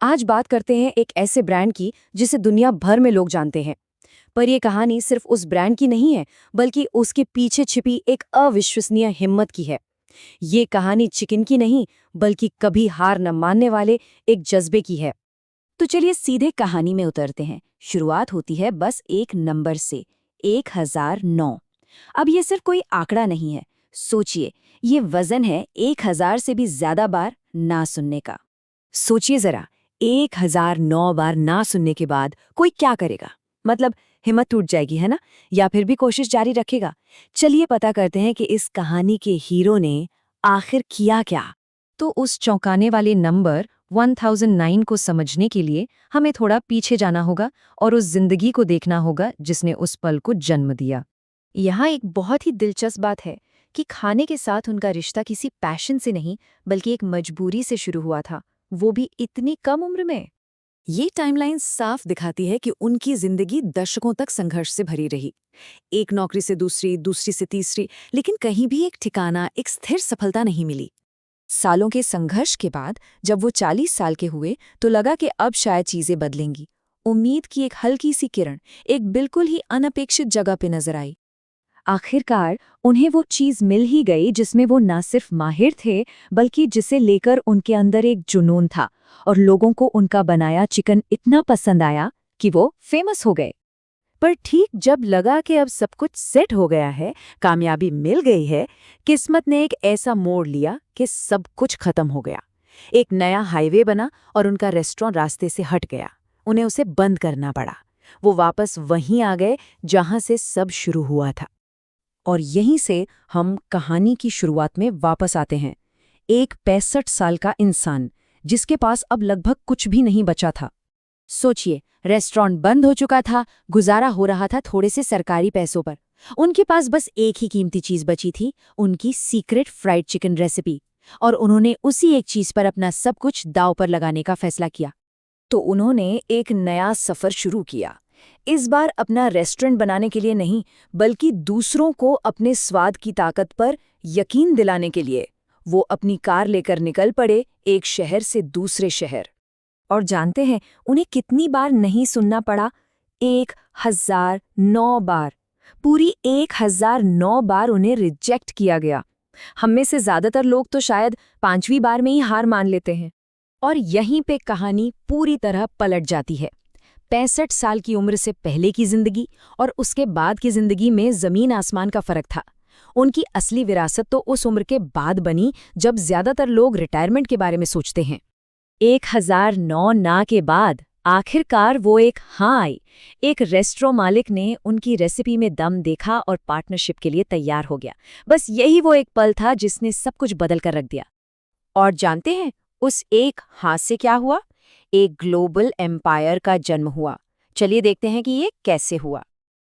आज बात करते हैं एक ऐसे ब्रांड की जिसे दुनिया भर में लोग जानते हैं। पर यह कहानी सिर्फ उस ब्रांड की नहीं है, बल्कि उसके पीछे छिपी एक अविश्वसनीय हिम्मत की है। ये कहानी चिकन की नहीं, बल्कि कभी हार न मानने वाले एक जज्बे की है। तो चलिए सीधे कहानी में उतरते हैं। शुरुआत होती है बस एक नंबर से, 1009। अब ये सिर्फ कोई आंकड़ा नहीं है। सोचिए, ये वजन है 1000 से भी ज्यादा बार ना सुनने का। सोचिए जरा, 1009 बार ना सुनने के बाद कोई क्या करेगा? मतलब हिम्मत टूट जाएगी, है ना? या फिर भी कोशिश जारी रखेगा? चलिए पता करते हैं कि इस कहानी के हीरो ने आखिर किया क्या। तो उस चौंकाने वाले नंबर 1009 को समझने के लिए हमें थोड़ा पीछे जाना होगा और उस जिंदगी को देखना होगा जिसने उस पल को जन्म दिया। यहाँ एक बहुत ही दिलचस्प बात है कि खाने के साथ उनका रिश्ता किसी पैशन से नहीं, बल्कि एक मजबूरी से शुरू हुआ था, वो भी इतनी कम उम्र में। ये टाइमलाइन साफ दिखाती है कि उनकी जिंदगी दशकों तक संघर्ष से भरी रही। एक नौकरी से दूसरी, दूसरी से तीसरी, लेकिन कहीं भी एक ठिकाना, एक स्थिर सफलता नहीं मिली। सालों के संघर्ष के बाद जब वो 40 साल के हुए तो लगा कि अब शायद चीजें बदलेंगी। उम्मीद की एक हल्की सी किरण एक बिल्कुल ही अनपेक्षित जगह पे नजर आई। आखिरकार उन्हें वो चीज मिल ही गई जिसमें वो ना सिर्फ माहिर थे, बल्कि जिसे लेकर उनके अंदर एक जुनून था, और लोगों को उनका बनाया चिकन इतना पसंद आया कि वो फेमस हो गए। पर ठीक जब लगा कि अब सब कुछ सेट हो गया है, कामयाबी मिल गई है, किस्मत ने एक ऐसा मोड़ लिया कि सब कुछ खत्म हो गया। एक नया हाईवे बना और उनका रेस्टोरेंट रास्ते से हट गया। उन्हें उसे बंद करना पड़ा। वो वापस वहीं आ गए जहां से सब शुरू हुआ था। और यहीं से हम कहानी की शुरुआत में वापस आते हैं। एक 65 साल का इंसान जिसके पास अब लगभग कुछ भी नहीं बचा था। सोचिए, रेस्टोरेंट बंद हो चुका था, गुजारा हो रहा था थोड़े से सरकारी पैसों पर। उनके पास बस एक ही कीमती चीज बची थी, उनकी सीक्रेट फ्राइड चिकन रेसिपी। और उन्होंने उसी एक चीज पर अपना सब कुछ दांव पर लगाने का फैसला किया। तो उन्होंने एक नया सफर शुरू किया। इस बार अपना रेस्टोरेंट बनाने के लिए नहीं, बल्कि दूसरों को अपने स्वाद की ताकत पर यकीन दिलाने के लिए। वो अपनी कार लेकर निकल पड़े, एक शहर से दूसरे शहर। और जानते हैं उन्हें कितनी बार नहीं सुनना पड़ा? 1009 बार। पूरी 1009 बार उन्हें रिजेक्ट किया गया। हम में से ज्यादातर लोग तो शायद 5वीं बार में ही हार मान लेते हैं। और यहीं पे कहानी पूरी तरह पलट जाती है। 65 साल की उम्र से पहले की जिंदगी और उसके बाद की जिंदगी में जमीन आसमान का फर्क था। उनकी असली विरासत तो उस उम्र के बाद बनी जब ज्यादातर लोग रिटायरमेंट के बारे में सोचते हैं। 1009 ना के बाद आखिरकार वो एक हाँ आई। एक रेस्टोरेंट मालिक ने उनकी रेसिपी में दम देखा और पार्टनरशिप के लिए तैयार हो गया। बस यही वो एक पल था जिसने सब कुछ बदल कर रख दिया। और जानते हैं उस एक हाँ से क्या हुआ? एक ग्लोबल एम्पायर का जन्म हुआ। चलिए देखते हैं कि ये कैसे हुआ।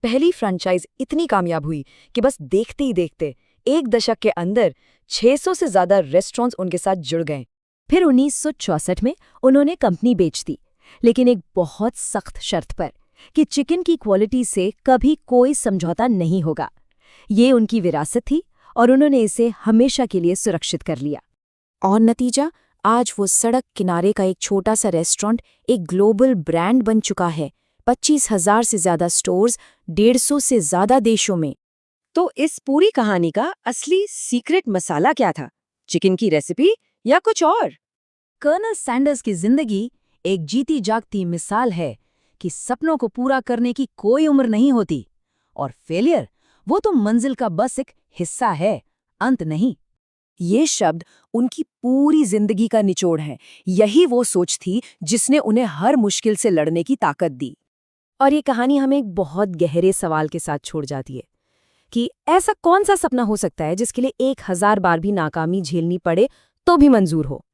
पहली फ्रेंचाइज इतनी कामयाब हुई कि बस देखते ही देखते एक दशक के अंदर 600 से ज्यादा रेस्टोरेंट्स उनके साथ जुड़ गए। फिर 1964 में उन्होंने कंपनी बेच दी, लेकिन एक बहुत सख्त शर्त पर कि चिकन की क्वालिटी से कभी कोई समझौता नहीं होगा। ये उनकी विरासत थी और उन्होंने इसे हमेशा के लिए सुरक्षित कर लिया। और नतीजा, आज वो सड़क किनारे का एक छोटा सा रेस्टोरेंट एक ग्लोबल ब्रांड बन चुका है। 25,000 से ज्यादा स्टोर्स, 150 से ज्यादा देशों में। तो इस पूरी कहानी का असली सीक्रेट मसाला क्या था? चिकन की रेसिपी या कुछ और? कर्नल सैंडर्स की जिंदगी एक जीती जागती मिसाल है कि सपनों को पूरा करने की कोई उम्र नहीं होती, और फेलियर वो तो मंजिल का बस एक हिस्सा है, अंत नहीं। ये शब्द उनकी पूरी जिंदगी का निचोड़ है। यही वो सोच थी जिसने उन्हें हर मुश्किल से लड़ने की ताकत दी। और ये कहानी हमें एक बहुत गहरे सवाल के साथ छोड़ जाती है कि ऐसा कौन सा सपना हो सकता है जिसके लिए 1000 बार भी नाकामी झेलनी पड़े तो भी मंजूर हो।